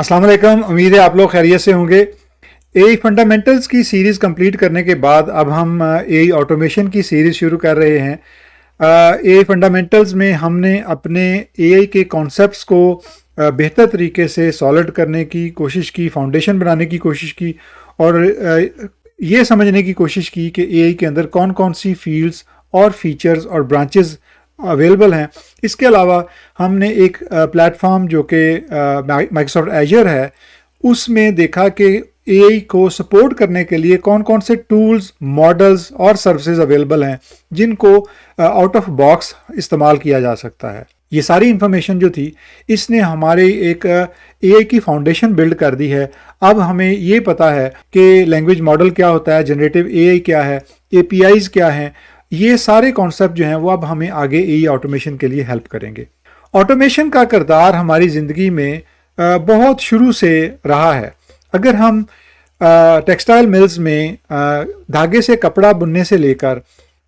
अस्सलाम वालेकुम। उम्मीद है आप लोग खैरियत से होंगे। एआई फंडामेंटल्स की सीरीज़ कंप्लीट करने के बाद अब हम एआई ऑटोमेशन की सीरीज़ शुरू कर रहे हैं। एआई फंडामेंटल्स में हमने अपने एआई के कॉन्सेप्ट्स को बेहतर तरीके से सॉलिड करने की कोशिश की, फाउंडेशन बनाने की कोशिश की और ये समझने की कोशिश की कि एआई के अंदर कौन कौन सी फील्ड्स और फीचर्स और ब्रांचेस अवेलेबल हैं। इसके अलावा हमने एक प्लेटफॉर्म जो कि माइक्रोसॉफ्ट एजर है, उसमें देखा कि एआई को सपोर्ट करने के लिए कौन कौन से टूल्स, मॉडल्स और सर्विसेज अवेलेबल हैं जिनको आउट ऑफ बॉक्स इस्तेमाल किया जा सकता है। ये सारी इंफॉर्मेशन जो थी, इसने हमारे एक एआई की फाउंडेशन बिल्ड कर दी है। अब हमें ये पता है कि लैंग्वेज मॉडल क्या होता है, जनरेटिव एआई क्या है, एपीआईज क्या हैं। ये सारे कॉन्सेप्ट जो हैं वो अब हमें आगे एआई ऑटोमेशन के लिए हेल्प करेंगे। ऑटोमेशन का किरदार हमारी ज़िंदगी में बहुत शुरू से रहा है। अगर हम टेक्सटाइल मिल्स में धागे से कपड़ा बुनने से लेकर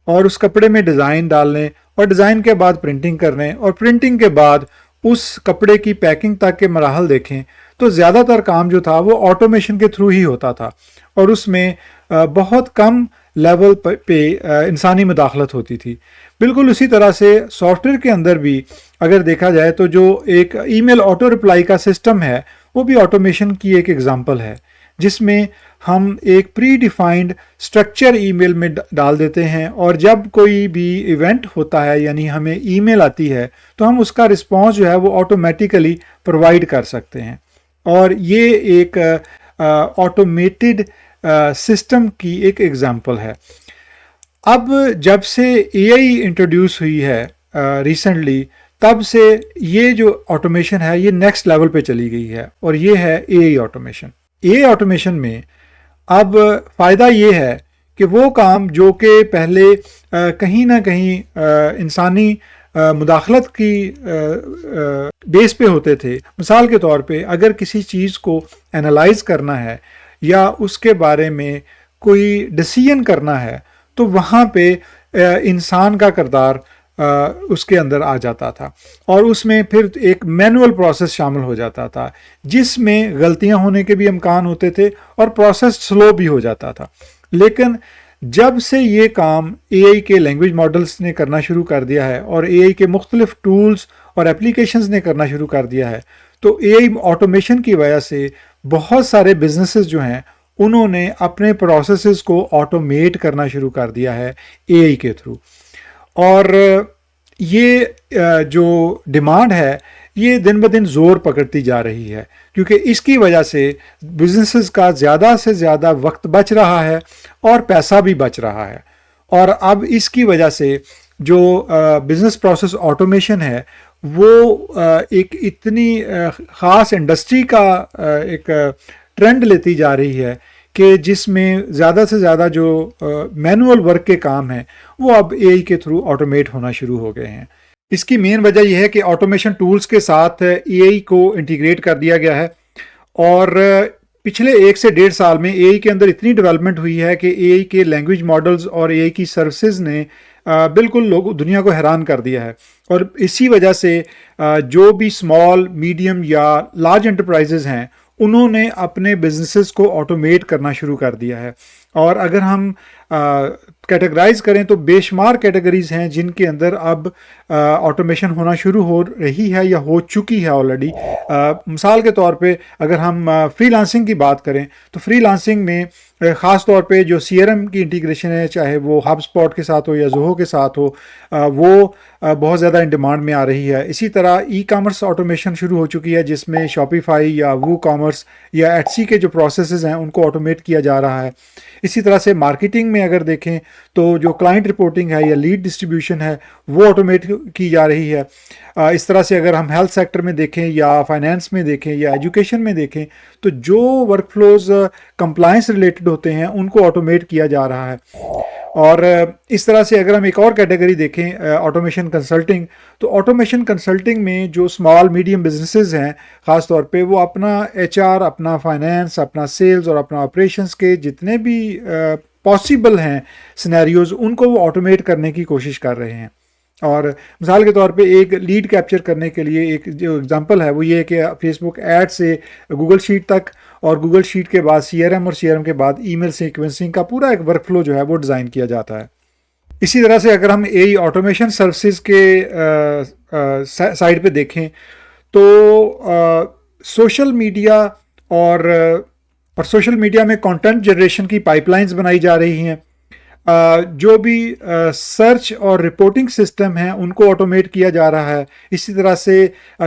और उस कपड़े में डिज़ाइन डालने और डिज़ाइन के बाद प्रिंटिंग करने और प्रिंटिंग के बाद उस कपड़े की पैकिंग तक के मराहल देखें, तो ज़्यादातर काम जो था वो ऑटोमेशन के थ्रू ही होता था और उसमें बहुत कम लेवल पे इंसानी मुदाखलत होती थी। बिल्कुल उसी तरह से सॉफ्टवेयर के अंदर भी अगर देखा जाए तो जो एक ईमेल ऑटो रिप्लाई का सिस्टम है, वो भी ऑटोमेशन की एक एग्जांपल है, जिसमें हम एक प्री डिफाइंड स्ट्रक्चर ईमेल में डाल देते हैं और जब कोई भी इवेंट होता है यानी हमें ईमेल आती है तो हम उसका रिस्पॉन्स जो है वो ऑटोमेटिकली प्रोवाइड कर सकते हैं। और ये एक ऑटोमेटेड सिस्टम की एक एग्जांपल है। अब जब से एआई इंट्रोड्यूस हुई है रिसेंटली, तब से ये जो ऑटोमेशन है ये नेक्स्ट लेवल पे चली गई है और ये है एआई ऑटोमेशन। एआई ऑटोमेशन में अब फ़ायदा ये है कि वो काम जो कि पहले कहीं ना कहीं इंसानी मुदाखलत की बेस पे होते थे। मिसाल के तौर पे अगर किसी चीज़ को एनालाइज करना है या उसके बारे में कोई डिसीजन करना है, तो वहाँ पे इंसान का किरदार उसके अंदर आ जाता था और उसमें फिर एक मैनुअल प्रोसेस शामिल हो जाता था, जिसमें गलतियाँ होने के भी इम्कान होते थे और प्रोसेस स्लो भी हो जाता था। लेकिन जब से ये काम एआई के लैंग्वेज मॉडल्स ने करना शुरू कर दिया है और एआई के मुख्तलिफ टूल्स और एप्लीकेशंस ने करना शुरू कर दिया है, तो एआई ऑटोमेशन की वजह से बहुत सारे बिजनेसेस जो हैं उन्होंने अपने प्रोसेसेस को ऑटोमेट करना शुरू कर दिया है एआई के थ्रू। और ये जो डिमांड है ये दिन ब दिन ज़ोर पकड़ती जा रही है, क्योंकि इसकी वजह से बिजनेसेस का ज़्यादा से ज़्यादा वक्त बच रहा है और पैसा भी बच रहा है। और अब इसकी वजह से जो बिज़नेस प्रोसेस ऑटोमेशन है वो एक इतनी ख़ास इंडस्ट्री का एक ट्रेंड लेती जा रही है कि जिसमें ज़्यादा से ज़्यादा जो मैनुअल वर्क के काम हैं वो अब एआई के थ्रू ऑटोमेट होना शुरू हो गए हैं। इसकी मेन वजह यह है कि ऑटोमेशन टूल्स के साथ एआई को इंटीग्रेट कर दिया गया है और पिछले 1 से 1.5 साल में एआई के अंदर इतनी डेवलपमेंट हुई है कि एआई के लैंग्वेज मॉडल्स और एआई की सर्विसेज ने बिल्कुल दुनिया को हैरान कर दिया है। और इसी वजह से जो भी स्मॉल, मीडियम या लार्ज एंटरप्राइजेज हैं उन्होंने अपने बिजनेसेस को ऑटोमेट करना शुरू कर दिया है। और अगर हम कैटेगराइज करें तो बेशुमार कैटेगरीज हैं जिनके अंदर अब ऑटोमेशन होना शुरू हो रही है या हो चुकी है ऑलरेडी। मिसाल के तौर पे अगर हम फ्रीलांसिंग की बात करें तो फ्रीलांसिंग में ख़ास तौर पे जो सीआरएम की इंटीग्रेशन है, चाहे वो हबस्पॉट के साथ हो या ज़ोहो के साथ हो, वो बहुत ज़्यादा इन डिमांड में आ रही है। इसी तरह ई कामर्स ऑटोमेशन शुरू हो चुकी है, जिसमें शॉपिफाई या वू कॉमर्स या एटसी के जो प्रोसेसेस हैं उनको ऑटोमेट किया जा रहा है। इसी तरह से मार्केटिंग में अगर देखें तो जो क्लाइंट रिपोर्टिंग है या लीड डिस्ट्रीब्यूशन है वो ऑटोमेट की जा रही है। इस तरह से अगर हम हेल्थ सेक्टर में देखें या फाइनेंस में देखें या एजुकेशन में देखें तो जो वर्कफ्लोज कंप्लायंस रिलेटेड होते हैं उनको ऑटोमेट किया जा रहा है। और इस तरह से अगर हम एक और कैटेगरी देखें ऑटोमेशन कंसल्टिंग, तो ऑटोमेशन कंसल्टिंग में जो स्मॉल मीडियम बिजनेसेस हैं ख़ास तौर पे वो अपना एचआर, अपना फाइनेंस, अपना सेल्स और अपना ऑपरेशंस के जितने भी पॉसिबल हैं सिनेरियोज उनको वो ऑटोमेट करने की कोशिश कर रहे हैं। और मिसाल के तौर पे एक लीड कैप्चर करने के लिए एक जो एग्जांपल है वो ये है कि फेसबुक ऐड से गूगल शीट तक, और गूगल शीट के बाद सीआरएम, और सीआरएम के बाद ईमेल सीक्वेंसिंग का पूरा एक वर्कफ्लो जो है वो डिज़ाइन किया जाता है। इसी तरह से अगर हम एआई ऑटोमेशन सर्विसेज के साइड पे देखें तो सोशल मीडिया और सोशल मीडिया में कंटेंट जनरेशन की पाइपलाइंस बनाई जा रही हैं। जो भी सर्च और रिपोर्टिंग सिस्टम हैं उनको ऑटोमेट किया जा रहा है। इसी तरह से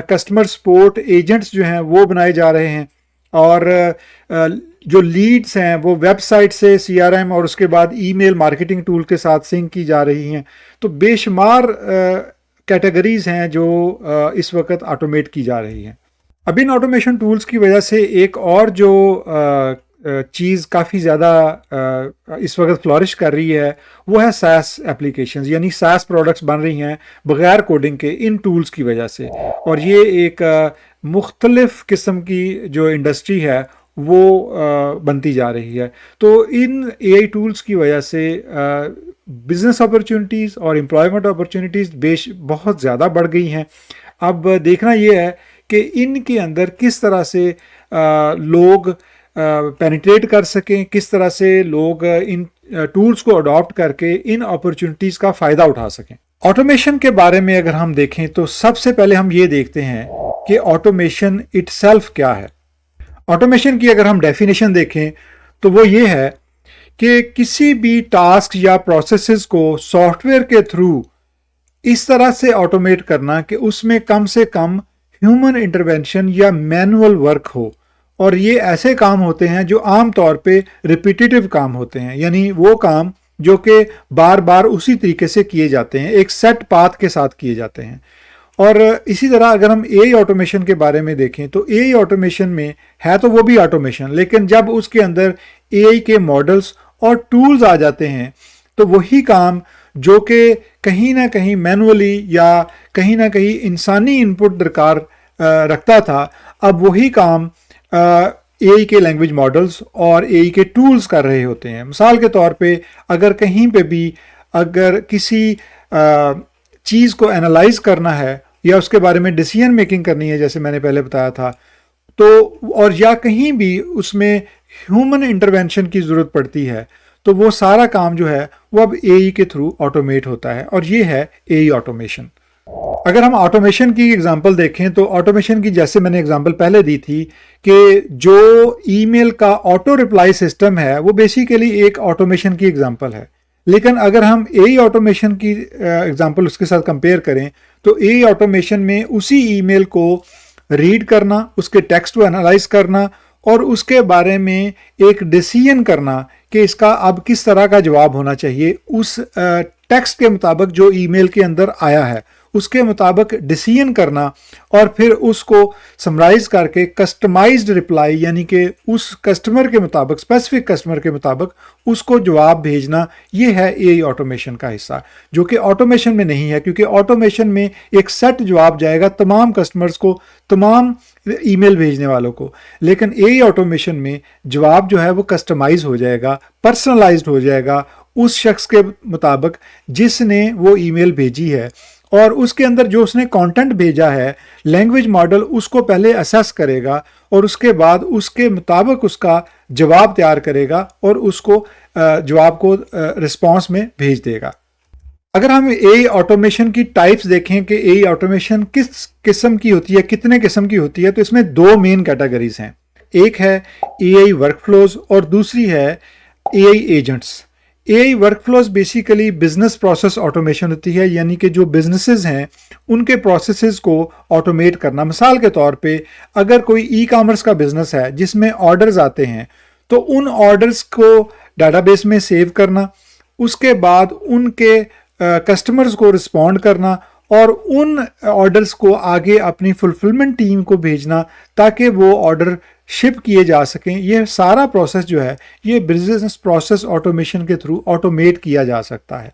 कस्टमर सपोर्ट एजेंट्स जो हैं वो बनाए जा रहे हैं, और जो लीड्स हैं वो वेबसाइट से सीआरएम और उसके बाद ईमेल मार्केटिंग टूल के साथ सिंक की जा रही हैं। तो बेशुमार कैटेगरीज हैं जो इस वक्त ऑटोमेट की जा रही हैं। अब इन ऑटोमेशन टूल्स की वजह से एक और जो चीज़ काफ़ी ज़्यादा इस वक्त फ्लॉरिश कर रही है वो है सास एप्लीकेशंस, यानी सास प्रोडक्ट्स बन रही हैं बग़ैर कोडिंग के इन टूल्स की वजह से। और ये एक मुख्तलिफ किस्म की जो इंडस्ट्री है वो बनती जा रही है। तो इन एआई टूल्स की वजह से बिज़नेस अपॉर्चुनिटीज़ और एम्प्लॉयमेंट अपॉर्चुनिटीज़ बहुत ज़्यादा बढ़ गई हैं। अब देखना ये है कि इनके अंदर किस तरह से लोग पेनिट्रेट कर सकें, किस तरह से लोग इन टूल्स को अडॉप्ट करके इन अपॉर्चुनिटीज़ का फ़ायदा उठा सकें। ऑटोमेशन के बारे में अगर हम देखें तो सबसे पहले हम ये देखते हैं कि ऑटोमेशन इटसेल्फ क्या है। ऑटोमेशन की अगर हम डेफिनेशन देखें तो वो ये है कि किसी भी टास्क या प्रोसेसेस को सॉफ्टवेयर के थ्रू इस तरह से ऑटोमेट करना कि उसमें कम से कम ह्यूमन इंटरवेंशन या मैनुअल वर्क हो। और ये ऐसे काम होते हैं जो आम तौर पे रिपीटेटिव काम होते हैं, यानी वो काम जो कि बार बार उसी तरीके से किए जाते हैं, एक सेट पाथ के साथ किए जाते हैं। और इसी तरह अगर हम एआई ऑटोमेशन के बारे में देखें तो एआई ऑटोमेशन में है तो वो भी ऑटोमेशन, लेकिन जब उसके अंदर एआई के मॉडल्स और टूल्स आ जाते हैं तो वही काम जो कि कहीं ना कहीं मैनुअली या कहीं ना कहीं इंसानी इनपुट दरकार रखता था, अब वही काम एआई के लैंग्वेज मॉडल्स और एआई के टूल्स कर रहे होते हैं। मिसाल के तौर पे अगर कहीं पे भी अगर किसी चीज़ को एनालाइज करना है या उसके बारे में डिसीजन मेकिंग करनी है, जैसे मैंने पहले बताया था, तो और या कहीं भी उसमें ह्यूमन इंटरवेंशन की ज़रूरत पड़ती है, तो वो सारा काम जो है वो अब एआई के थ्रू ऑटोमेट होता है, और ये है एआई ऑटोमेशन। अगर हम ऑटोमेशन की एग्जांपल देखें तो ऑटोमेशन की जैसे मैंने एग्जांपल पहले दी थी कि जो ईमेल का ऑटो रिप्लाई सिस्टम है वो बेसिकली एक ऑटोमेशन की एग्जांपल है। लेकिन अगर हम एआई ऑटोमेशन की एग्जांपल उसके साथ कंपेयर करें तो एआई ऑटोमेशन में उसी ईमेल को रीड करना, उसके टेक्स्ट को एनालाइज करना और उसके बारे में एक डिसीजन करना कि इसका अब किस तरह का जवाब होना चाहिए, उस टेक्स्ट के मुताबिक जो ईमेल के अंदर आया है उसके मुताबिक डिसीजन करना, और फिर उसको समराइज करके कस्टमाइज्ड रिप्लाई यानी कि उस कस्टमर के मुताबिक, स्पेसिफिक कस्टमर के मुताबिक उसको जवाब भेजना, ये है एआई ऑटोमेशन का हिस्सा, जो कि ऑटोमेशन में नहीं है, क्योंकि ऑटोमेशन में एक सेट जवाब जाएगा तमाम कस्टमर्स को, तमाम ईमेल भेजने वालों को। लेकिन एआई ऑटोमेशन में जवाब जो है वो कस्टमाइज हो जाएगा, पर्सनलाइज्ड हो जाएगा उस शख्स के मुताबिक जिसने वो ईमेल भेजी है, और उसके अंदर जो उसने कंटेंट भेजा है लैंग्वेज मॉडल उसको पहले असेस करेगा और उसके बाद उसके मुताबिक उसका जवाब तैयार करेगा और उसको जवाब को रिस्पांस में भेज देगा। अगर हम एआई ऑटोमेशन की टाइप्स देखें कि एआई ऑटोमेशन किस किस्म की होती है, कितने किस्म की होती है, तो इसमें दो मेन कैटेगरीज हैं। एक है एआई वर्कफ्लोज और दूसरी है AI agents. AI workflows basically business process automation होती है, यानी कि जो बिजनेसेस हैं उनके प्रोसेसेस को ऑटोमेट करना। मिसाल के तौर पे अगर कोई ई कॉमर्स का बिजनेस है जिसमें ऑर्डर्स आते हैं तो उन ऑर्डर्स को डाटाबेस में सेव करना, उसके बाद उनके कस्टमर्स को रिस्पॉन्ड करना और उन ऑर्डर्स को आगे अपनी फुलफिलमेंट टीम को भेजना ताकि वो ऑर्डर शिप किए जा सकें। ये सारा प्रोसेस जो है ये बिजनेस प्रोसेस ऑटोमेशन के थ्रू ऑटोमेट किया जा सकता है।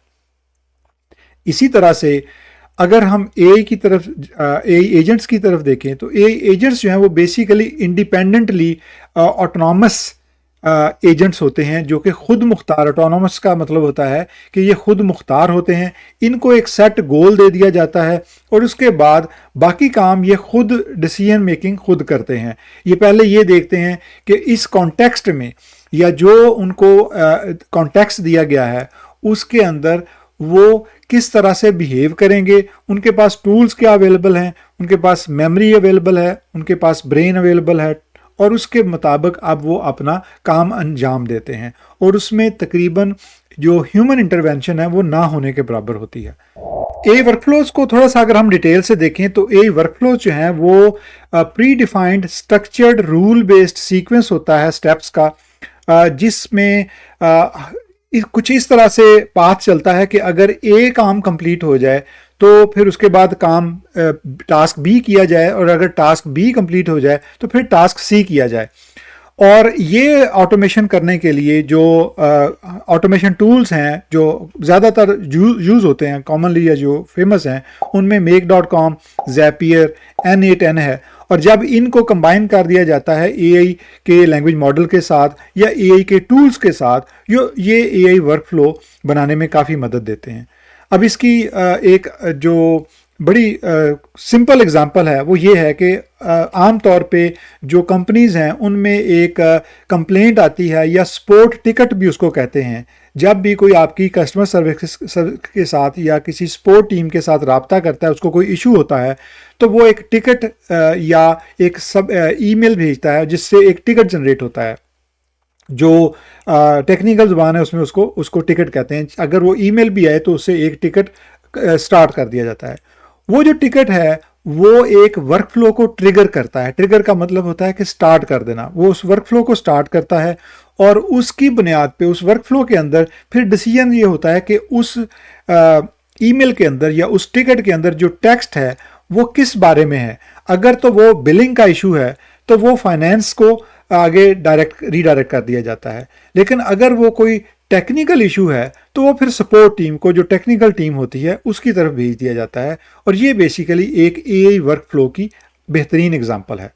इसी तरह से अगर हम एआई की तरफ, एआई एजेंट्स की तरफ देखें तो एआई एजेंट्स जो हैं वो बेसिकली इंडिपेंडेंटली ऑटोनॉमस एजेंट्स होते हैं जो कि खुद मुख्तार, ऑटोनोमस का मतलब होता है कि ये खुद मुख्तार होते हैं। इनको एक सेट गोल दे दिया जाता है और उसके बाद बाकी काम ये खुद डिसीजन मेकिंग खुद करते हैं। ये पहले ये देखते हैं कि इस कॉन्टेक्स्ट में या जो उनको कॉन्टेक्स्ट दिया गया है उसके अंदर वो किस तरह से बिहेव करेंगे, उनके पास टूल्स क्या अवेलेबल हैं, उनके पास मेमोरी अवेलेबल है, उनके पास ब्रेन अवेलेबल है, और उसके मुताबिक अब वो अपना काम अंजाम देते हैं। और उसमें तकरीबन जो ह्यूमन इंटरवेंशन है वो ना होने के बराबर होती है। ए वर्कफ्लोज को थोड़ा सा अगर हम डिटेल से देखें तो ए वर्कफ्लोज जो हैं वो pre defined structured rule based sequence होता है स्टेप्स का, जिसमें कुछ इस तरह से पाथ चलता है कि अगर ए काम कंप्लीट हो जाए तो फिर उसके बाद काम टास्क बी किया जाए, और अगर टास्क बी कंप्लीट हो जाए तो फिर टास्क सी किया जाए। और ये ऑटोमेशन करने के लिए जो ऑटोमेशन टूल्स हैं जो ज़्यादातर यूज़ होते हैं कॉमनली या जो फेमस हैं उनमें make.com, Zapier, N8N है। और जब इनको कंबाइन कर दिया जाता है एआई के लैंग्वेज मॉडल के साथ या एआई के टूल्स के साथ, ये एआई वर्कफ्लो बनाने में काफ़ी मदद देते हैं। अब इसकी एक जो बड़ी सिंपल एग्जांपल है वो ये है कि आम तौर पे जो कंपनीज़ हैं उनमें एक कंप्लेंट आती है या सपोर्ट टिकट भी उसको कहते हैं। जब भी कोई आपकी कस्टमर सर्विस के साथ या किसी सपोर्ट टीम के साथ रब्ता करता है, उसको कोई इशू होता है, तो वो एक टिकट या एक ईमेल भेजता है जिससे एक टिकट जनरेट होता है। जो टेक्निकल ज़ुबान है उसमें उसको टिकट कहते हैं। अगर वो ईमेल भी आए तो उससे एक टिकट स्टार्ट कर दिया जाता है। वो जो टिकट है वो एक वर्कफ्लो को ट्रिगर करता है। ट्रिगर का मतलब होता है कि स्टार्ट कर देना। वो उस वर्कफ्लो को स्टार्ट करता है और उसकी बुनियाद पे उस वर्कफ्लो के अंदर फिर डिसीजन ये होता है कि उस ईमेल के अंदर या उस टिकट के अंदर जो टेक्स्ट है वो किस बारे में है। अगर तो वो बिलिंग का इशू है तो वो फाइनेंस को आगे रीडायरेक्ट कर दिया जाता है। लेकिन अगर वो कोई टेक्निकल इशू है तो वो फिर सपोर्ट टीम को, जो टेक्निकल टीम होती है, उसकी तरफ भेज दिया जाता है। और ये बेसिकली एक एआई वर्कफ्लो की बेहतरीन एग्जांपल है।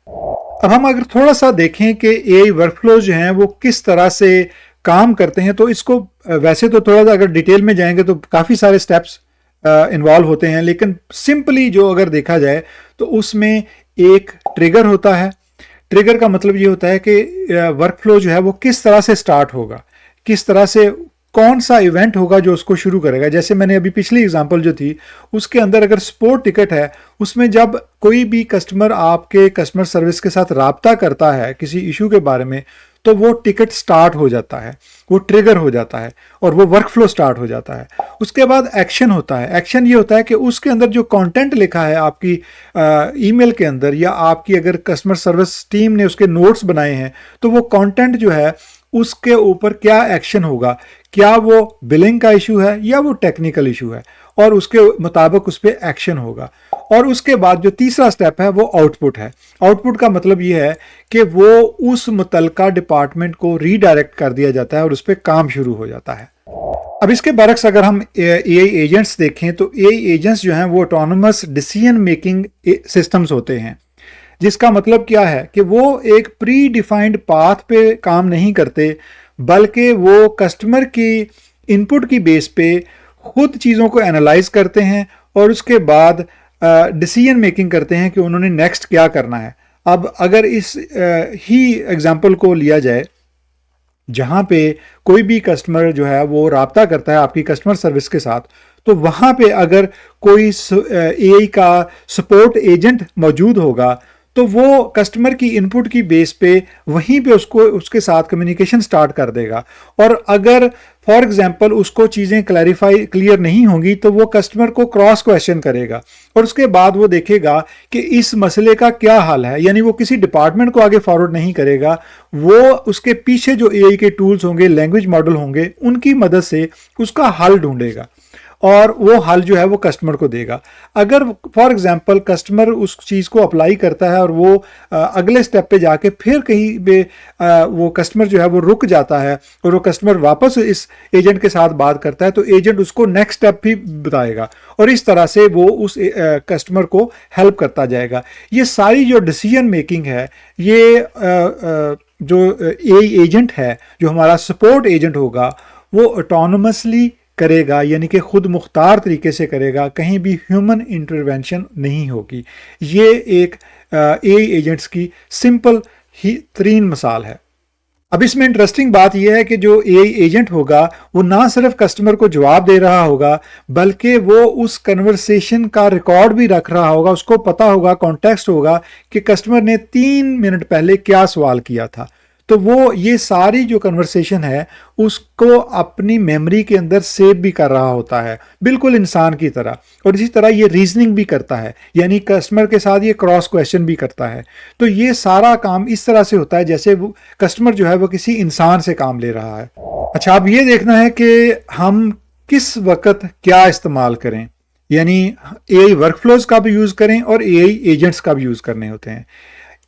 अब हम अगर थोड़ा सा देखें कि एआई वर्कफ्लो जो हैं वो किस तरह से काम करते हैं, तो इसको वैसे तो थोड़ा सा अगर डिटेल में जाएंगे तो काफ़ी सारे स्टेप्स इन्वॉल्व होते हैं, लेकिन सिंपली जो अगर देखा जाए तो उसमें एक ट्रिगर होता है। ट्रिगर का मतलब ये होता है कि वर्कफ्लो जो है वो किस तरह से स्टार्ट होगा, किस तरह से कौन सा इवेंट होगा जो उसको शुरू करेगा। जैसे मैंने अभी पिछली एग्जांपल जो थी उसके अंदर अगर सपोर्ट टिकट है, उसमें जब कोई भी कस्टमर आपके कस्टमर सर्विस के साथ राब्ता करता है किसी इशू के बारे में, तो वो टिकट स्टार्ट हो जाता है, वो ट्रिगर हो जाता है और वो वर्कफ्लो स्टार्ट हो जाता है। उसके बाद एक्शन होता है। एक्शन ये होता है कि उसके अंदर जो कंटेंट लिखा है आपकी ईमेल के अंदर, या आपकी अगर कस्टमर सर्विस टीम ने उसके नोट्स बनाए हैं, तो वो कंटेंट जो है उसके ऊपर क्या एक्शन होगा, क्या वो बिलिंग का इशू है या वो टेक्निकल इशू है, और उसके मुताबिक उस पर एक्शन होगा। और उसके बाद जो तीसरा स्टेप है वो आउटपुट है। आउटपुट का मतलब ये है कि वो उस मुतलका डिपार्टमेंट को रीडायरेक्ट कर दिया जाता है और उस पर काम शुरू हो जाता है। अब इसके बरक्स अगर हम एआई एजेंट्स देखें तो एआई एजेंट्स जो हैं वो ऑटोनोमस डिसीजन मेकिंग सिस्टम्स होते हैं, जिसका मतलब क्या है कि वो एक प्री डिफाइंड पाथ पे काम नहीं करते, बल्कि वो कस्टमर की इनपुट की बेस पे खुद चीज़ों को एनालाइज करते हैं और उसके बाद डिसीजन मेकिंग करते हैं कि उन्होंने नेक्स्ट क्या करना है। अब अगर इस ही एग्जांपल को लिया जाए जहाँ पे कोई भी कस्टमर जो है वो राब्ता करता है आपकी कस्टमर सर्विस के साथ, तो वहाँ पे अगर कोई एआई का सपोर्ट एजेंट मौजूद होगा तो वो कस्टमर की इनपुट की बेस पे वहीं पे उसके साथ कम्युनिकेशन स्टार्ट कर देगा। और अगर फॉर एग्जांपल उसको चीज़ें क्लियर नहीं होंगी तो वो कस्टमर को क्रॉस क्वेश्चन करेगा और उसके बाद वो देखेगा कि इस मसले का क्या हल है। यानी वो किसी डिपार्टमेंट को आगे फॉरवर्ड नहीं करेगा, वो उसके पीछे जो एआई के टूल्स होंगे, लैंग्वेज मॉडल होंगे, उनकी मदद से उसका हल ढूंढेगा और वो हल जो है वो कस्टमर को देगा। अगर फॉर एग्जांपल कस्टमर उस चीज़ को अप्लाई करता है और वो अगले स्टेप पे जाके फिर कहीं पे वो कस्टमर जो है वो रुक जाता है और वो कस्टमर वापस इस एजेंट के साथ बात करता है, तो एजेंट उसको नेक्स्ट स्टेप भी बताएगा और इस तरह से वो उस कस्टमर को हेल्प करता जाएगा। ये सारी जो डिसीजन मेकिंग है ये जो एआई एजेंट है, जो हमारा सपोर्ट एजेंट होगा, वो ऑटोनोमसली करेगा, यानी कि खुद मुख्तार तरीके से करेगा, कहीं भी ह्यूमन इंटरवेंशन नहीं होगी। ये एक एआई एजेंट्स की सिंपल ही तरीन मिसाल है। अब इसमें इंटरेस्टिंग बात यह है कि जो एआई एजेंट होगा वो ना सिर्फ कस्टमर को जवाब दे रहा होगा, बल्कि वो उस कन्वर्सेशन का रिकॉर्ड भी रख रहा होगा। उसको पता होगा, कॉन्टेक्स्ट होगा कि कस्टमर ने 3 मिनट पहले क्या सवाल किया था। तो वो ये सारी जो कन्वर्सेशन है उसको अपनी मेमोरी के अंदर सेव भी कर रहा होता है, बिल्कुल इंसान की तरह। और इसी तरह ये रीजनिंग भी करता है, यानी कस्टमर के साथ ये क्रॉस क्वेश्चन भी करता है। तो ये सारा काम इस तरह से होता है जैसे वो कस्टमर जो है वो किसी इंसान से काम ले रहा है। अच्छा, अब ये देखना है कि हम किस वक्त क्या इस्तेमाल करें, यानी एआई वर्कफ्लोज का भी यूज़ करें और एआई एजेंट्स का भी यूज़ करने होते हैं।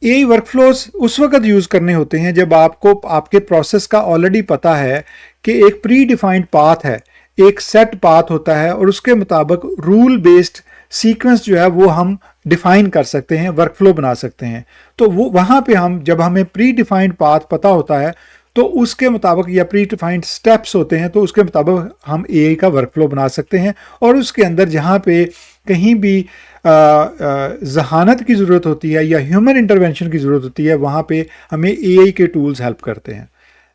एआई वर्कफ्लोज उस वक्त यूज़ करने होते हैं जब आपको आपके प्रोसेस का ऑलरेडी पता है कि एक प्री डिफाइंड पाथ है, एक सेट पाथ होता है और उसके मुताबिक रूल बेस्ड सीक्वेंस जो है वो हम डिफाइन कर सकते हैं, वर्कफ्लो बना सकते हैं। तो वो वहाँ पे हम जब हमें प्री डिफाइंड पाथ पता होता है तो उसके मुताबिक, या प्री डिफाइंड स्टेप्स होते हैं तो उसके मुताबिक हम एआई का वर्कफ्लो बना सकते हैं। और उसके अंदर जहाँ पे कहीं भी जहानत की ज़रूरत होती है या ह्यूमन इंटरवेंशन की ज़रूरत होती है, वहाँ पे हमें एआई के टूल्स हेल्प करते हैं।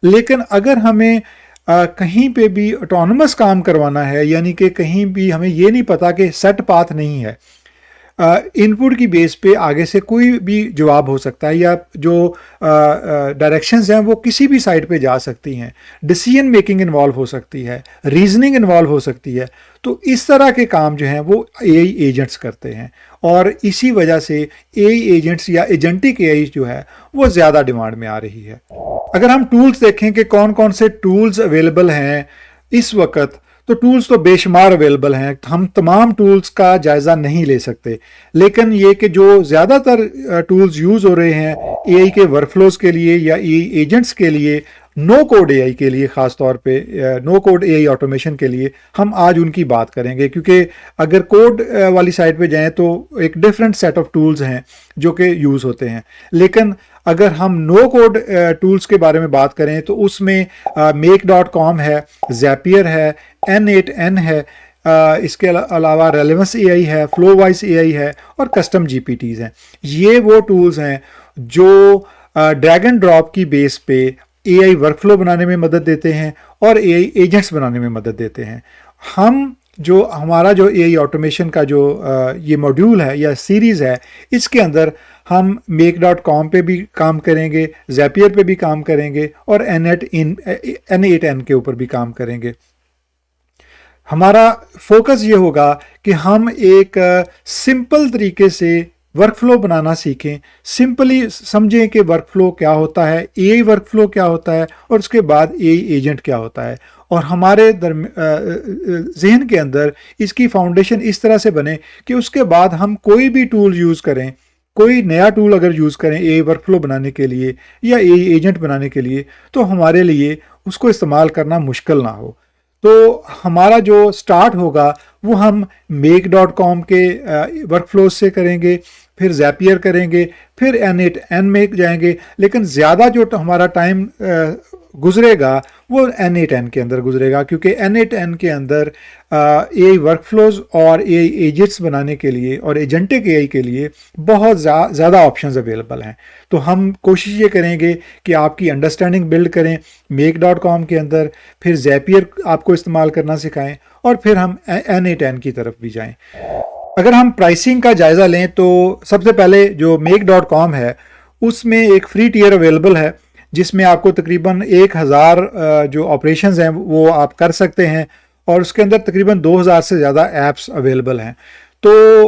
लेकिन अगर हमें कहीं पे भी ऑटोनमस काम करवाना है, यानी कि कहीं भी हमें ये नहीं पता कि सेट पाथ नहीं है, इनपुट की बेस पे आगे से कोई भी जवाब हो सकता है, या जो डायरेक्शंस हैं वो किसी भी साइड पे जा सकती हैं, डिसीजन मेकिंग इन्वॉल्व हो सकती है, रीजनिंग इन्वॉल्व हो सकती है। तो इस तरह के काम जो हैं वो एआई एजेंट्स करते हैं, और इसी वजह से एआई एजेंट्स या एजेंटिक एआई जो है वो ज़्यादा डिमांड में आ रही है। अगर हम टूल्स देखें कि कौन कौन से टूल्स अवेलेबल हैं इस वक्त, तो टूल्स तो बेशुमार अवेलेबल हैं, हम तमाम टूल्स का जायज़ा नहीं ले सकते। लेकिन ये कि जो ज़्यादातर टूल्स यूज़ हो रहे हैं एआई के वर्कफ्लोज के लिए या एआई एजेंट्स के लिए, नो कोड एआई के लिए, ख़ास तौर पे नो कोड एआई ऑटोमेशन के लिए, हम आज उनकी बात करेंगे। क्योंकि अगर कोड वाली साइड पे जाएं तो एक डिफरेंट सेट ऑफ टूल्स हैं जो कि यूज़ होते हैं। लेकिन अगर हम नो कोड टूल्स के बारे में बात करें तो उसमें make.com है, ज़ैपियर है, N8N है, इसके अलावा रेलेवेंस एआई है, फ्लोवाइज एआई है और कस्टम जीपीटीज हैं। ये वो टूल्स हैं जो ड्रैग एंड ड्रॉप की बेस पे एआई वर्कफ्लो बनाने में मदद देते हैं और एआई एजेंट्स बनाने में मदद देते हैं। हमारा जो एआई ऑटोमेशन का जो ये मॉड्यूल है या सीरीज़ है, इसके अंदर हम make.com पे भी काम करेंगे, ज़ैपियर पे भी काम करेंगे और N8N के ऊपर भी काम करेंगे। हमारा फोकस ये होगा कि हम एक सिंपल तरीके से वर्कफ्लो बनाना सीखें, सिंपली समझें कि वर्कफ्लो क्या होता है, एआई वर्कफ्लो क्या होता है और उसके बाद एआई एजेंट क्या होता है, और हमारे जहन के अंदर इसकी फाउंडेशन इस तरह से बने कि उसके बाद हम कोई भी टूल यूज़ करें, कोई नया टूल अगर यूज़ करें एआई वर्कफ्लो बनाने के लिए या एआई एजेंट बनाने के लिए, तो हमारे लिए उसको इस्तेमाल करना मुश्किल ना हो। तो हमारा जो स्टार्ट होगा वो हम make.com के वर्कफ्लोज से करेंगे, फिर ज़ैपियर करेंगे, फिर N8N में जाएंगे। लेकिन ज़्यादा जो हमारा टाइम गुजरेगा वो N8N के अंदर गुजरेगा, क्योंकि N8N के अंदर एआई वर्कफ्लोज और एआई एजेंट्स बनाने के लिए और एजेंटिक एआई के लिए बहुत ज़्यादा ऑप्शंस अवेलेबल हैं। तो हम कोशिश ये करेंगे कि आपकी अंडरस्टैंडिंग बिल्ड करें make.com के अंदर, फिर ज़ैपियर आपको इस्तेमाल करना सिखाएं और फिर हम N8N की तरफ भी जाएं। अगर हम प्राइसिंग का जायज़ा लें तो सबसे पहले जो make.com है उसमें एक फ्री टियर अवेलेबल है जिसमें आपको तकरीबन 1000 जो ऑपरेशंस हैं वो आप कर सकते हैं, और उसके अंदर तकरीबन 2000 से ज़्यादा ऐप्स अवेलेबल हैं। तो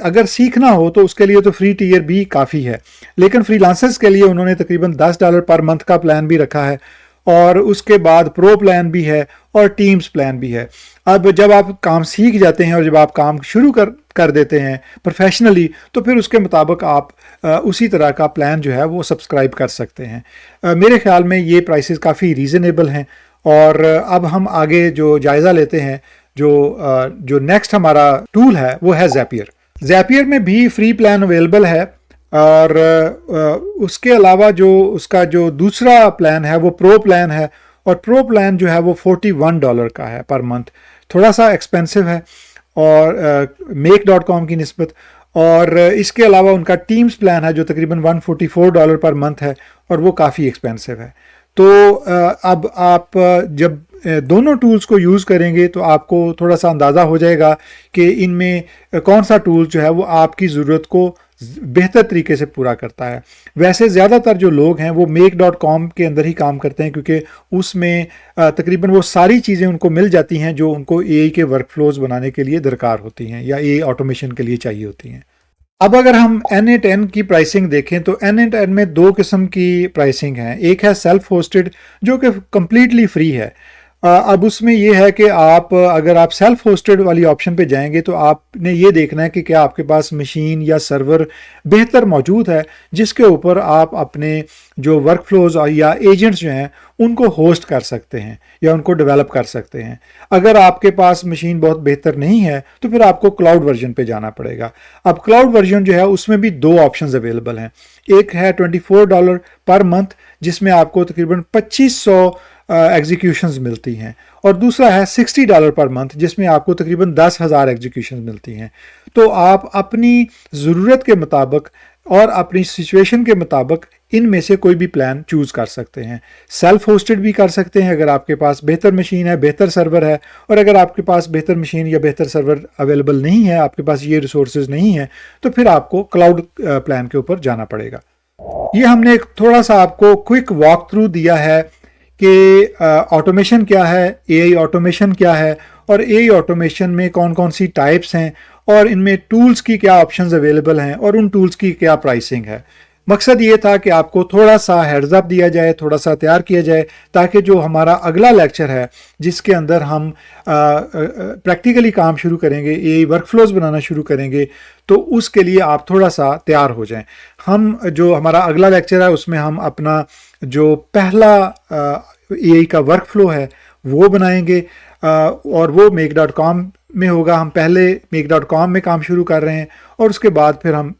अगर सीखना हो तो उसके लिए तो फ्री टियर भी काफ़ी है, लेकिन फ्रीलांसर्स के लिए उन्होंने तकरीबन $10 पर मंथ का प्लान भी रखा है, और उसके बाद प्रो प्लान भी है और टीम्स प्लान भी है। अब जब आप काम सीख जाते हैं और जब आप काम शुरू कर देते हैं प्रोफेशनली, तो फिर उसके मुताबिक आप उसी तरह का प्लान जो है वो सब्सक्राइब कर सकते हैं। मेरे ख्याल में ये प्राइसेस काफ़ी रीज़नेबल हैं। और अब हम आगे जो जायज़ा लेते हैं, जो नेक्स्ट हमारा टूल है वो है ज़ैपियर। ज़ैपियर में भी फ्री प्लान अवेलेबल है, और उसके अलावा जो उसका जो दूसरा प्लान है वो प्रो प्लान है, और प्रो प्लान जो है वो $41 का है पर मंथ, थोड़ा सा एक्सपेंसिव है और make.com की निस्बत। और इसके अलावा उनका टीम्स प्लान है जो तकरीबन $144 पर मंथ है, और वो काफ़ी एक्सपेंसिव है। तो अब आप जब दोनों टूल्स को यूज़ करेंगे तो आपको थोड़ा सा अंदाज़ा हो जाएगा कि इनमें कौन सा टूल जो है वो आपकी ज़रूरत को बेहतर तरीके से पूरा करता है। वैसे ज़्यादातर जो लोग हैं वो make.com के अंदर ही काम करते हैं, क्योंकि उसमें तकरीबन वो सारी चीज़ें उनको मिल जाती हैं जो उनको एआई के वर्कफ्लोज बनाने के लिए दरकार होती हैं या एआई ऑटोमेशन के लिए चाहिए होती हैं। अब अगर हम N8N की प्राइसिंग देखें तो N8N में दो किस्म की प्राइसिंग है। एक है सेल्फ होस्टेड जो कि कम्प्लीटली फ्री है। अब उसमें यह है कि आप अगर आप सेल्फ होस्टेड वाली ऑप्शन पे जाएंगे तो आपने ये देखना है कि क्या आपके पास मशीन या सर्वर बेहतर मौजूद है जिसके ऊपर आप अपने जो वर्कफ्लोज या एजेंट्स जो हैं उनको होस्ट कर सकते हैं या उनको डेवलप कर सकते हैं। अगर आपके पास मशीन बहुत बेहतर नहीं है तो फिर आपको क्लाउड वर्जन पे जाना पड़ेगा। अब क्लाउड वर्जन जो है उसमें भी दो ऑप्शंस अवेलेबल हैं। एक है $24 पर मंथ जिसमें आपको तकरीबन 2500 एग्जीक्यूशंस मिलती हैं, और दूसरा है $60 पर मंथ जिसमें आपको तकरीबन 10,000 एग्जीक्यूशंस मिलती हैं। तो आप अपनी ज़रूरत के मुताबिक और अपनी सिचुएशन के मुताबिक इनमें से कोई भी प्लान चूज़ कर सकते हैं। सेल्फ होस्टेड भी कर सकते हैं अगर आपके पास बेहतर मशीन है, बेहतर सर्वर है, और अगर आपके पास बेहतर मशीन या बेहतर सर्वर अवेलेबल नहीं है, आपके पास ये रिसोर्सेज नहीं है, तो फिर आपको क्लाउड प्लान के ऊपर जाना पड़ेगा। ये हमने एक थोड़ा सा आपको क्विक वॉक थ्रू दिया है कि ऑटोमेशन क्या है, एआई ऑटोमेशन क्या है, और एआई ऑटोमेशन में कौन कौन सी टाइप्स हैं, और इनमें टूल्स की क्या ऑप्शंस अवेलेबल हैं, और उन टूल्स की क्या प्राइसिंग है। मकसद ये था कि आपको थोड़ा सा हेड्स अप दिया जाए, थोड़ा सा तैयार किया जाए, ताकि जो हमारा अगला लेक्चर है जिसके अंदर हम प्रैक्टिकली काम शुरू करेंगे, एआई वर्कफ्लोज बनाना शुरू करेंगे, तो उसके लिए आप थोड़ा सा तैयार हो जाएं। हम जो हमारा अगला लेक्चर है उसमें हम अपना जो पहला एआई का वर्कफ्लो है वो बनाएंगे, और वो make.com में होगा। हम पहले make.com में काम शुरू कर रहे हैं, और उसके बाद फिर हम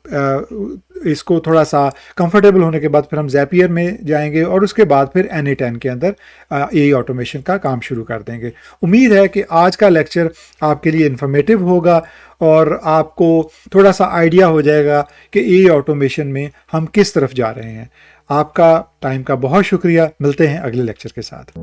इसको थोड़ा सा कंफर्टेबल होने के बाद फिर हम ज़ैपियर में जाएंगे, और उसके बाद फिर N8N के अंदर एआई ऑटोमेशन का काम शुरू कर देंगे। उम्मीद है कि आज का लेक्चर आपके लिए इन्फॉर्मेटिव होगा और आपको थोड़ा सा आइडिया हो जाएगा कि एआई ऑटोमेशन में हम किस तरफ जा रहे हैं। आपका टाइम का बहुत शुक्रिया। मिलते हैं अगले लेक्चर के साथ।